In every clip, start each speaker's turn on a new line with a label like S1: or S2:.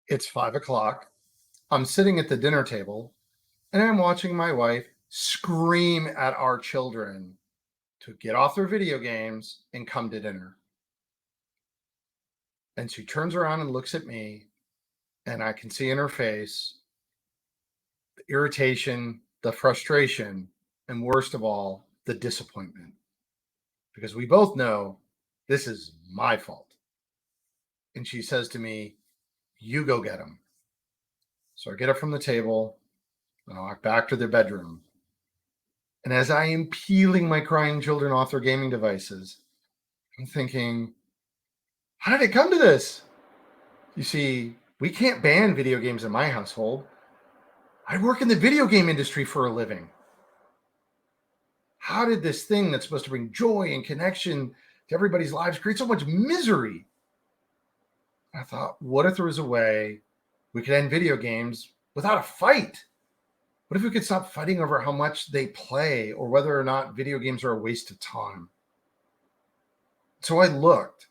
S1: It's 5 o'clock. I'm sitting at the dinner table and I'm watching my wife scream at our children to get off their video games and come to dinner. And she turns around and looks at me, and I can see in her face the irritation, the frustration, and worst of all, the disappointment. Because we both know this is my fault. And she says to me, "You go get them." So I get up from the table and I walk back to their bedroom. And as I am peeling my crying children off their gaming devices, I'm thinking, how did it come to this? You see, we can't ban video games in my household. I work in the video game industry for a living. How did this thing that's supposed to bring joy and connection to everybody's lives create so much misery? I thought, what if there was a way we could end video games without a fight? What if we could stop fighting over how much they play or whether or not video games are a waste of time? So I looked.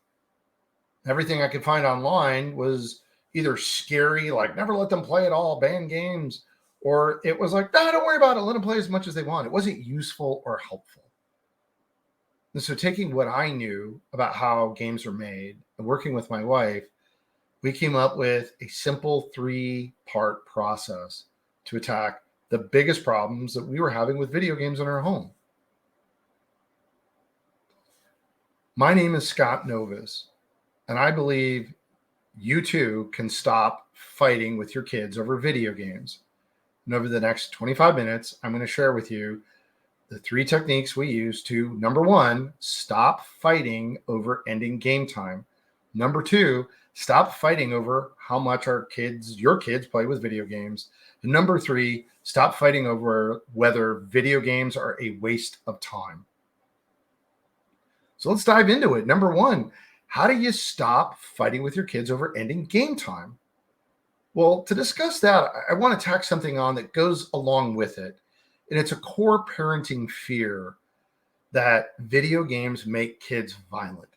S1: Everything I could find online was either scary, like never let them play at all, ban games, or it was like, no, don't worry about it. Let them play as much as they want. It wasn't useful or helpful. And so taking what I knew about how games are made and working with my wife, we came up with a simple 3-part process to attack the biggest problems that we were having with video games in our home. My name is Scott Novus, and I believe you too can stop fighting with your kids over video games. And over the next 25 minutes, I'm going to share with you the 3 techniques we use to, number 1, stop fighting over ending game time. Number 2, stop fighting over how much your kids play with video games. And number 3, stop fighting over whether video games are a waste of time. So let's dive into it. Number 1, how do you stop fighting with your kids over ending game time? Well, to discuss that, I want to tack something on that goes along with it. And it's a core parenting fear that video games make kids violent.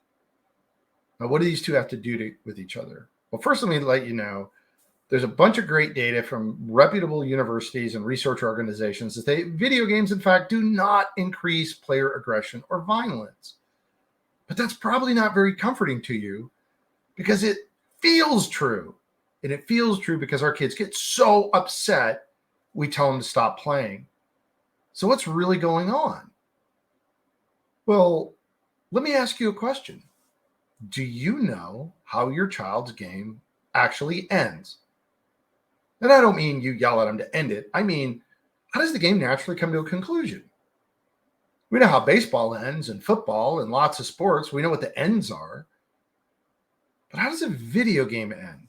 S1: Now, what do these two have to do with each other? Well, first, let me let you know there's a bunch of great data from reputable universities and research organizations that say video games, in fact, do not increase player aggression or violence. But that's probably not very comforting to you because it feels true. And it feels true because our kids get so upset, we tell them to stop playing. So what's really going on? Well, let me ask you a question. Do you know how your child's game actually ends? And I don't mean you yell at them to end it. I mean, how does the game naturally come to a conclusion? We know how baseball ends and football and lots of sports. We know what the ends are. But how does a video game end?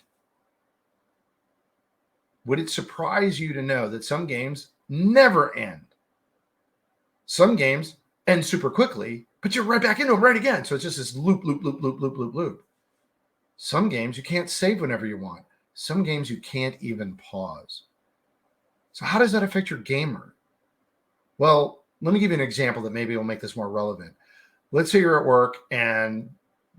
S1: Would it surprise you to know that some games never end? Some games end super quickly, but you're right back into them right again. So it's just this loop, loop, loop, loop, loop, loop, loop. Some games you can't save whenever you want. Some games you can't even pause. So how does that affect your gamer? Well, let me give you an example that maybe will make this more relevant. Let's say you're at work and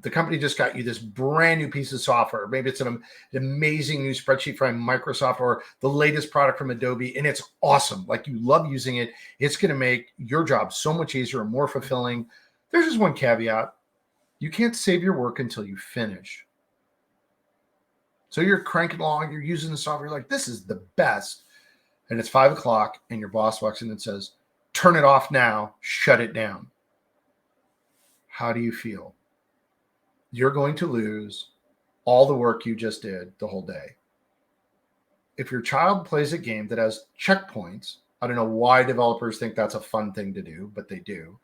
S1: the company just got you this brand new piece of software. Maybe it's an amazing new spreadsheet from Microsoft or the latest product from Adobe, and it's awesome. Like you love using it. It's going to make your job so much easier and more fulfilling. There's just one caveat. You can't save your work until you finish. So you're cranking along, you're using the software, you're like, this is the best. And it's 5 o'clock and your boss walks in and says, turn it off now, shut it down. How do you feel? You're going to lose all the work you just did the whole day. If your child plays a game that has checkpoints, I don't know why developers think that's a fun thing to do, but they do.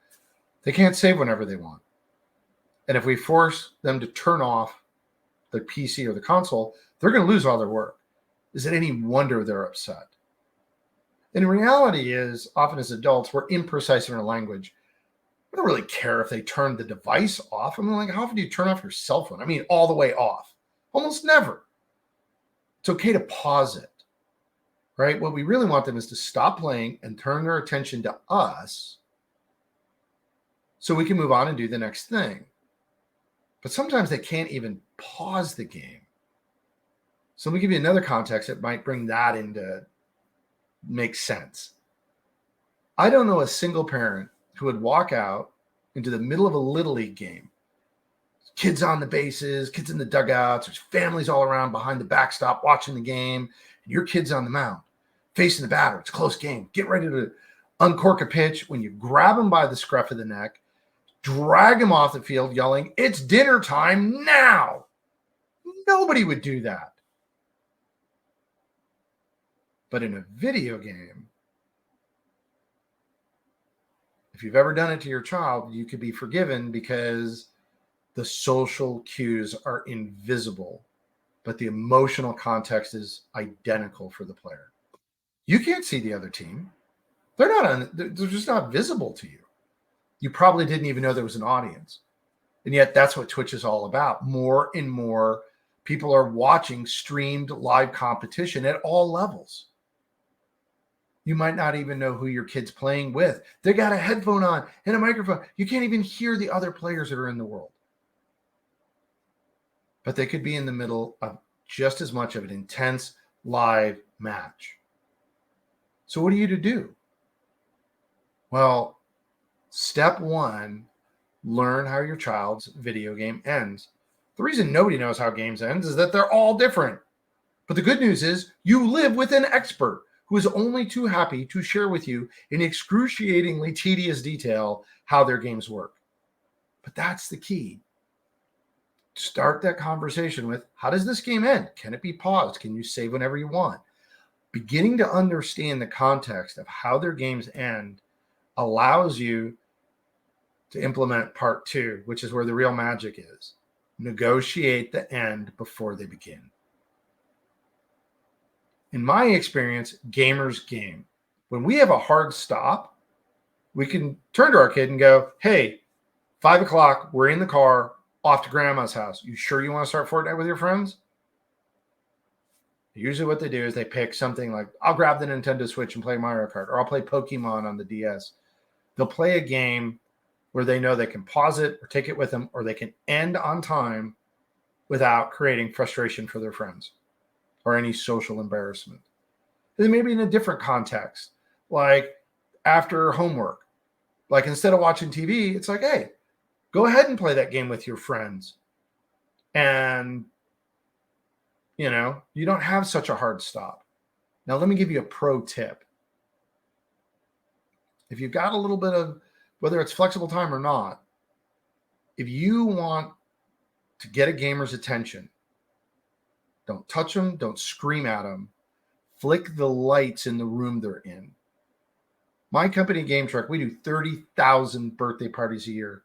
S1: They can't save whenever they want. And if we force them to turn off the PC or the console, they're going to lose all their work. Is it any wonder they're upset? And the reality is, often as adults, we're imprecise in our language. We don't really care if they turn the device off. I mean, like, how often do you turn off your cell phone? I mean, all the way off. Almost never. It's okay to pause it, right? What we really want them is to stop playing and turn their attention to us so we can move on and do the next thing. But sometimes they can't even pause the game. So let me give you another context that might bring that into make sense. I don't know a single parent who would walk out into the middle of a Little League game, kids on the bases, kids in the dugouts, there's families all around behind the backstop watching the game, and your kid's on the mound facing the batter. It's a close game. Get ready to uncork a pitch. When you grab him by the scruff of the neck, drag him off the field yelling, "It's dinner time now." Nobody would do that. But in a video game, if you've ever done it to your child, you could be forgiven because the social cues are invisible, but the emotional context is identical for the player. You can't see the other team. They're just not visible to you. You probably didn't even know there was an audience. And yet that's what Twitch is all about. More and more people are watching streamed live competition at all levels. You might not even know who your kid's playing with. They got a headphone on and a microphone. You can't even hear the other players that are in the world. But they could be in the middle of just as much of an intense live match. So what are you to do? Well, step one, learn how your child's video game ends. The reason nobody knows how games ends is that they're all different. But the good news is you live with an expert who is only too happy to share with you in excruciatingly tedious detail how their games work. But that's the key. Start that conversation with, how does this game end? Can it be paused? Can you save whenever you want? Beginning to understand the context of how their games end allows you to implement part two, which is where the real magic is. Negotiate the end before they begin. In my experience, gamers game. When we have a hard stop, we can turn to our kid and go, "Hey, 5:00, we're in the car, off to grandma's house. You sure you want to start Fortnite with your friends?" Usually what they do is they pick something like, "I'll grab the Nintendo Switch and play Mario Kart," or "I'll play Pokemon on the DS." They'll play a game where they know they can pause it or take it with them, or they can end on time without creating frustration for their friends or any social embarrassment. And then maybe in a different context, like after homework, like instead of watching TV, it's like, "Hey, go ahead and play that game with your friends." And, you don't have such a hard stop. Now, let me give you a pro tip. If you've got a little bit of, whether it's flexible time or not, if you want to get a gamer's attention, don't touch them, don't scream at them, flick the lights in the room they're in. My company, Game Truck, we do 30,000 birthday parties a year.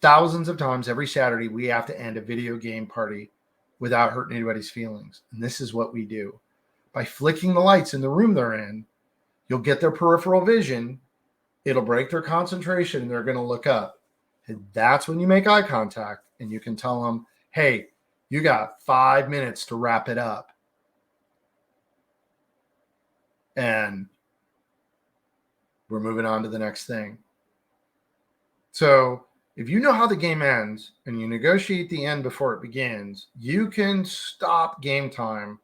S1: Thousands of times every Saturday, we have to end a video game party without hurting anybody's feelings. And this is what we do. By flicking the lights in the room they're in, you'll get their peripheral vision. It'll break their concentration, and they're going to look up. And that's when you make eye contact, and you can tell them, "Hey, you got 5 minutes to wrap it up." And we're moving on to the next thing. So if you know how the game ends and you negotiate the end before it begins, you can stop game time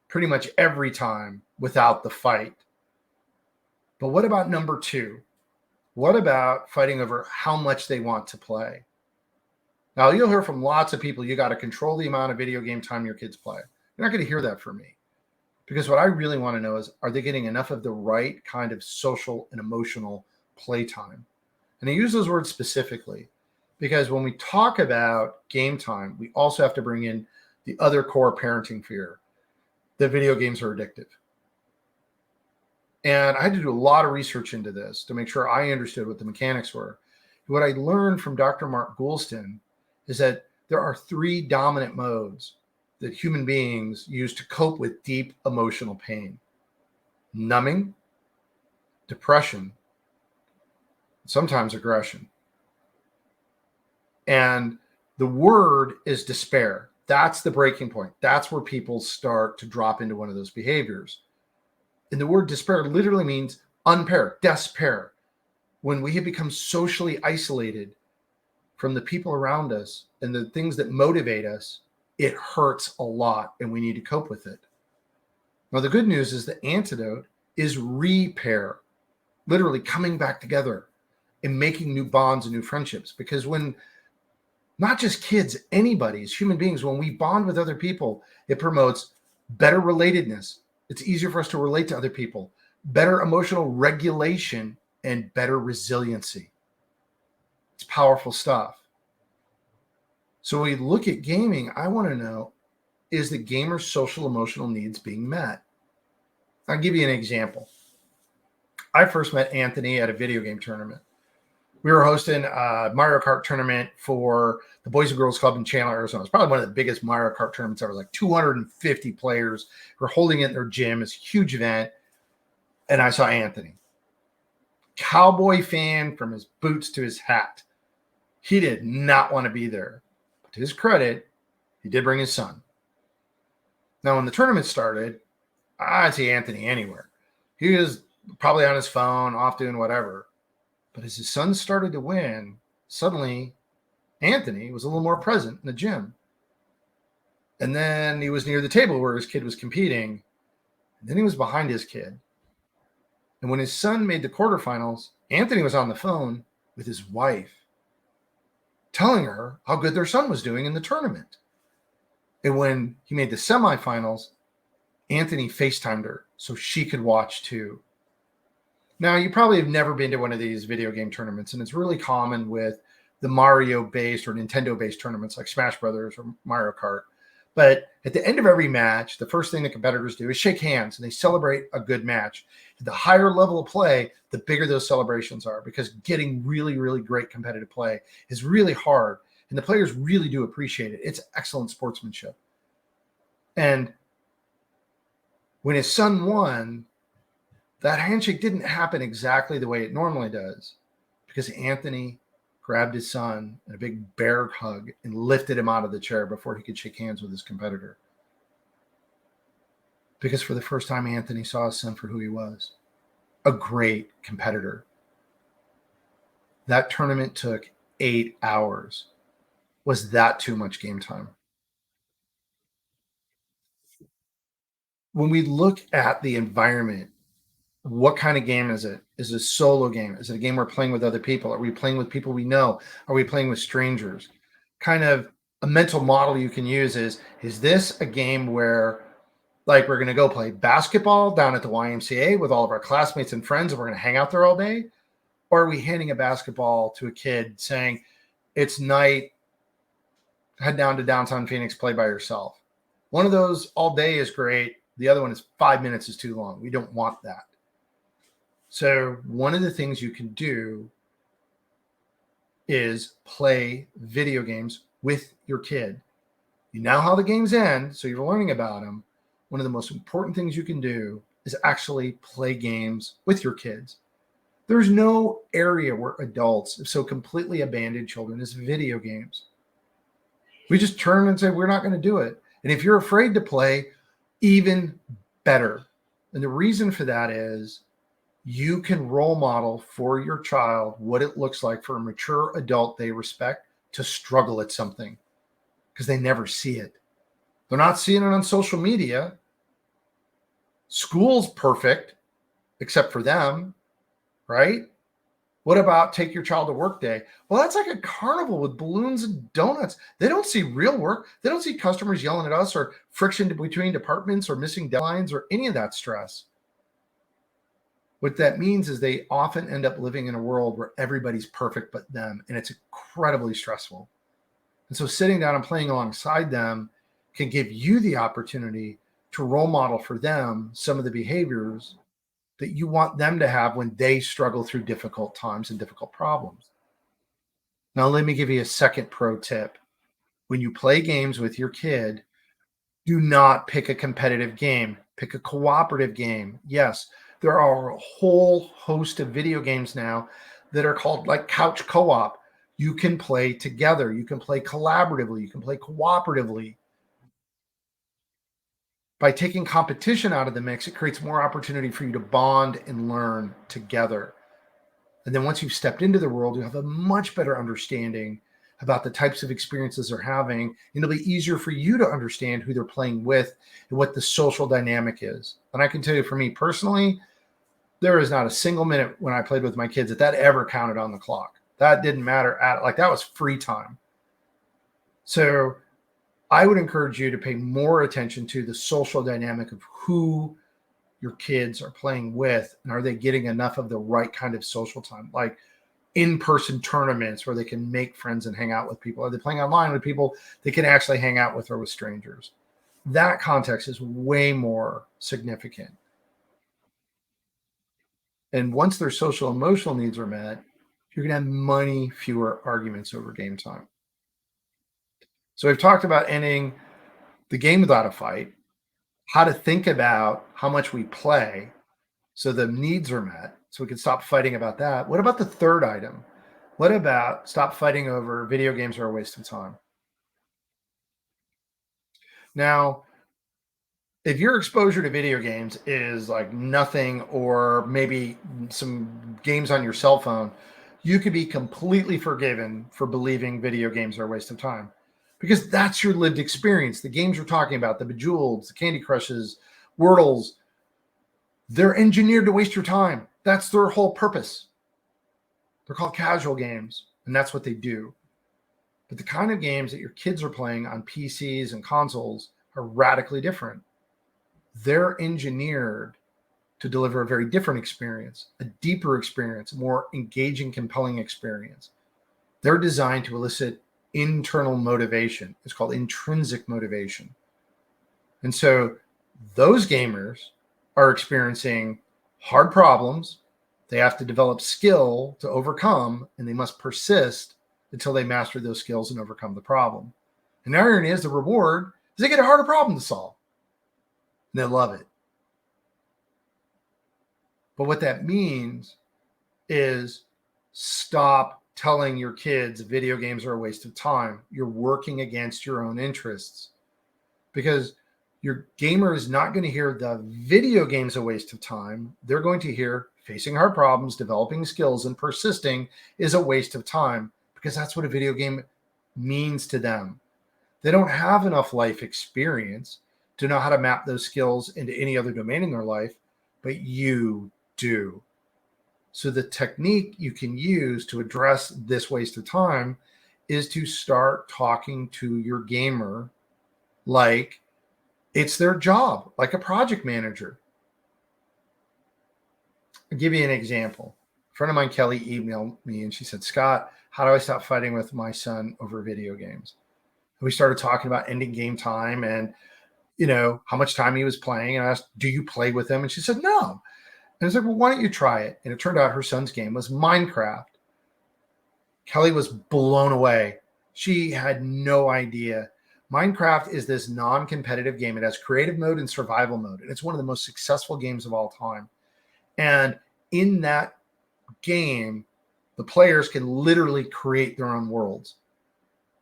S1: pretty much every time without the fight. But what about number two? What about fighting over how much they want to play? Now, you'll hear from lots of people, you got to control the amount of video game time your kids play. You're not going to hear that from me. Because what I really want to know is, are they getting enough of the right kind of social and emotional playtime? And I use those words specifically because when we talk about game time, we also have to bring in the other core parenting fear, that video games are addictive. And I had to do a lot of research into this to make sure I understood what the mechanics were. What I learned from Dr. Mark Goulston is that there are 3 dominant modes that human beings use to cope with deep emotional pain: numbing, depression, sometimes aggression. And the word is despair. That's the breaking point. That's where people start to drop into one of those behaviors. And the word despair literally means unpair, despair. When we have become socially isolated from the people around us and the things that motivate us, it hurts a lot and we need to cope with it. Now, the good news is the antidote is repair, literally coming back together and making new bonds and new friendships. Because when not just kids, anybody, as human beings, when we bond with other people, it promotes better relatedness. It's easier for us to relate to other people, better emotional regulation, and better resiliency. It's powerful stuff. So when we look at gaming, I want to know, is the gamer's social emotional needs being met? I'll give you an example. I first met Anthony at a video game tournament. We were hosting a Mario Kart tournament for the Boys and Girls Club in Chandler, Arizona. It's probably one of the biggest Mario Kart tournaments ever, like 250 players. We're holding it in their gym. It's a huge event. And I saw Anthony. Cowboy fan from his boots to his hat. He did not want to be there. But to his credit, he did bring his son. Now, when the tournament started, I'd see Anthony anywhere. He was probably on his phone, off doing whatever. But as his son started to win, suddenly Anthony was a little more present in the gym. And then he was near the table where his kid was competing. And then he was behind his kid. And when his son made the quarterfinals, Anthony was on the phone with his wife, telling her how good their son was doing in the tournament. And when he made the semifinals, Anthony FaceTimed her so she could watch too. Now, you probably have never been to one of these video game tournaments, and it's really common with the Mario-based or Nintendo-based tournaments like Smash Brothers or Mario Kart. But at the end of every match, the first thing the competitors do is shake hands, and they celebrate a good match. The higher level of play, the bigger those celebrations are, because getting really, really great competitive play is really hard, and the players really do appreciate it. It's excellent sportsmanship. And when his son won, that handshake didn't happen exactly the way it normally does, because Anthony grabbed his son in a big bear hug and lifted him out of the chair before he could shake hands with his competitor. Because for the first time, Anthony saw his son for who he was, a great competitor. That tournament took 8 hours. Was that too much game time? When we look at the environment, what kind of game is it? Is it a solo game? Is it a game we're playing with other people? Are we playing with people we know? Are we playing with strangers? Kind of a mental model you can use is this a game where, like, we're going to go play basketball down at the YMCA with all of our classmates and friends and we're going to hang out there all day? Or are we handing a basketball to a kid saying, it's night, head down to downtown Phoenix, play by yourself? One of those all day is great. The other one is 5 minutes is too long. We don't want that. So one of the things you can do is play video games with your kid. You know how the games end, so you're learning about them. One of the most important things you can do is actually play games with your kids. There's no area where adults have so completely abandoned children as video games. We just turn and say, we're not going to do it. And if you're afraid to play, even better. And the reason for that is you can role model for your child what it looks like for a mature adult they respect to struggle at something, because they never see it. They're not seeing it on social media. School's perfect, except for them, right? What about take your child to work day? Well, that's like a carnival with balloons and donuts. They don't see real work. They don't see customers yelling at us or friction between departments or missing deadlines or any of that stress. What that means is they often end up living in a world where everybody's perfect but them, and it's incredibly stressful. And so sitting down and playing alongside them can give you the opportunity to role model for them some of the behaviors that you want them to have when they struggle through difficult times and difficult problems. Now, let me give you a second pro tip. When you play games with your kid, do not pick a competitive game. Pick a cooperative game. Yes, there are a whole host of video games now that are called like couch co-op. You can play together. You can play collaboratively. You can play cooperatively. By taking competition out of the mix, it creates more opportunity for you to bond and learn together. And then once you've stepped into the world, you have a much better understanding about the types of experiences they're having. And it'll be easier for you to understand who they're playing with and what the social dynamic is. And I can tell you for me personally, there is not a single minute when I played with my kids that ever counted on the clock. That didn't matter at like that was free time. So I would encourage you to pay more attention to the social dynamic of who your kids are playing with and are they getting enough of the right kind of social time, like in-person tournaments where they can make friends and hang out with people. Are they playing online with people they can actually hang out with or with strangers? That context is way more significant. And once their social emotional needs are met, you're going to have many fewer arguments over game time. So we've talked about ending the game without a fight, how to think about how much we play so the needs are met so we can stop fighting about that. What about the third item? What about stop fighting over video games are a waste of time? Now, if your exposure to video games is like nothing or maybe some games on your cell phone, you could be completely forgiven for believing video games are a waste of time because that's your lived experience. The games you're talking about, the Bejeweled, the Candy Crushes, Wordles, they're engineered to waste your time. That's their whole purpose. They're called casual games, and that's what they do. But the kind of games that your kids are playing on PCs and consoles are radically different. They're engineered to deliver a very different experience, a deeper experience, a more engaging, compelling experience. They're designed to elicit internal motivation. It's called intrinsic motivation. And so those gamers are experiencing hard problems. They have to develop skill to overcome, and they must persist until they master those skills and overcome the problem. And the irony is the reward is they get a harder problem to solve. And they love it. But what that means is stop telling your kids video games are a waste of time. You're working against your own interests because your gamer is not going to hear the video game's a waste of time. They're going to hear facing hard problems, developing skills, and persisting is a waste of time because that's what a video game means to them. They don't have enough life experience to know how to map those skills into any other domain in their life, but you do. So the technique you can use to address this waste of time is to start talking to your gamer like it's their job, like a project manager. I'll give you an example. A friend of mine, Kelly, emailed me and she said, Scott, how do I stop fighting with my son over video games? And we started talking about ending game time and how much time he was playing. And I asked, do you play with him? And she said, no. And I was like, well, why don't you try it? And it turned out her son's game was Minecraft. Kelly was blown away. She had no idea. Minecraft is this non-competitive game. It has creative mode and survival mode. And it's one of the most successful games of all time. And in that game, the players can literally create their own worlds.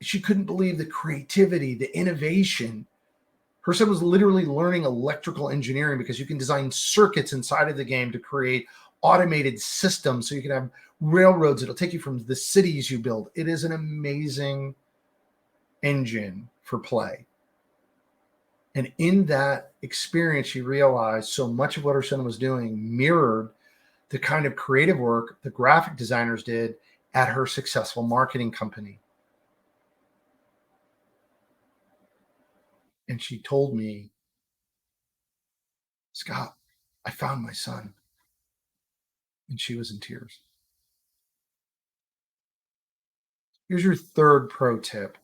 S1: She couldn't believe the creativity, the innovation. Her son was literally learning electrical engineering because you can design circuits inside of the game to create automated systems so you can have railroads. It'll take you from the cities you build. It is an amazing engine for play. And in that experience, she realized so much of what her son was doing mirrored the kind of creative work the graphic designers did at her successful marketing company. And she told me, Scott, I found my son. And she was in tears. Here's your third pro tip.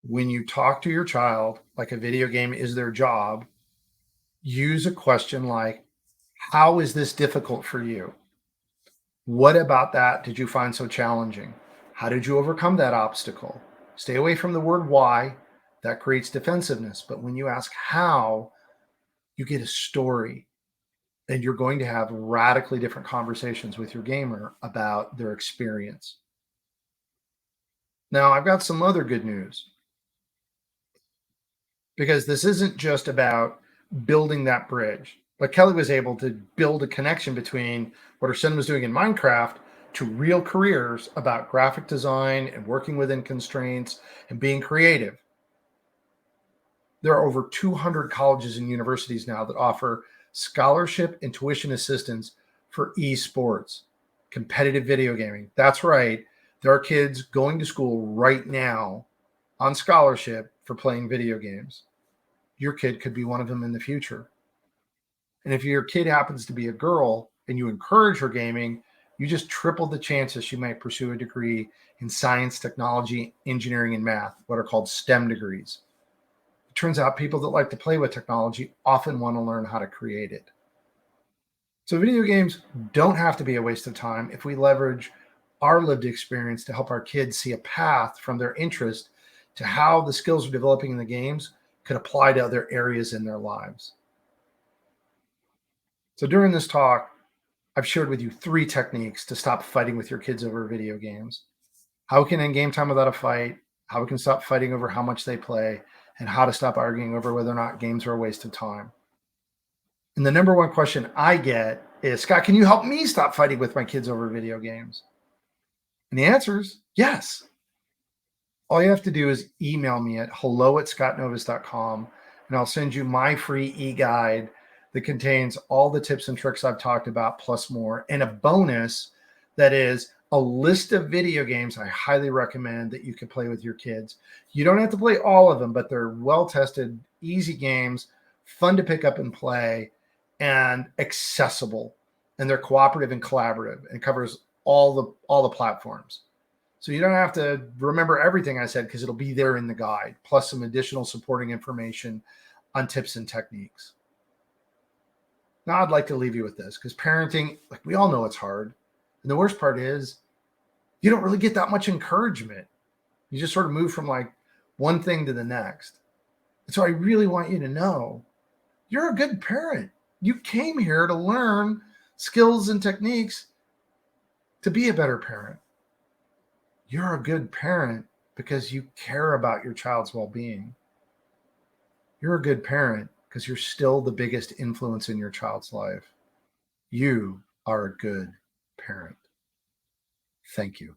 S1: When you talk to your child like a video game is their job, use a question like, how is this difficult for you? What about that did you find so challenging? How did you overcome that obstacle? Stay away from the word why. That creates defensiveness. But when you ask how, you get a story and you're going to have radically different conversations with your gamer about their experience. Now, I've got some other good news because this isn't just about building that bridge, but Kelly was able to build a connection between what her son was doing in Minecraft to real careers about graphic design and working within constraints and being creative. There are over 200 colleges and universities now that offer scholarship and tuition assistance for esports, competitive video gaming. That's right. There are kids going to school right now on scholarship for playing video games. Your kid could be one of them in the future. And if your kid happens to be a girl and you encourage her gaming, you just triple the chances she might pursue a degree in science, technology, engineering, and math, what are called STEM degrees. It turns out people that like to play with technology often want to learn how to create it. So, video games don't have to be a waste of time if we leverage our lived experience to help our kids see a path from their interest to how the skills we're developing in the games could apply to other areas in their lives. So, during this talk, I've shared with you 3 techniques to stop fighting with your kids over video games. How we can end game time without a fight, how we can stop fighting over how much they play, and how to stop arguing over whether or not games are a waste of time. And the number one question I get is, Scott, can you help me stop fighting with my kids over video games? And the answer is yes. All you have to do is email me at hello@scottnovus.com, and I'll send you my free e-guide that contains all the tips and tricks I've talked about, plus more, and a bonus that is a list of video games I highly recommend that you can play with your kids. You don't have to play all of them, but they're well-tested, easy games, fun to pick up and play, and accessible. And they're cooperative and collaborative, and covers all the platforms. So you don't have to remember everything I said because it'll be there in the guide, plus some additional supporting information on tips and techniques. Now I'd like to leave you with this because parenting, like we all know it's hard. And the worst part is you don't really get that much encouragement. You just sort of move from like one thing to the next. And so I really want you to know you're a good parent. You came here to learn skills and techniques to be a better parent. You're a good parent because you care about your child's well-being. You're a good parent because you're still the biggest influence in your child's life. You are a good parent. Thank you.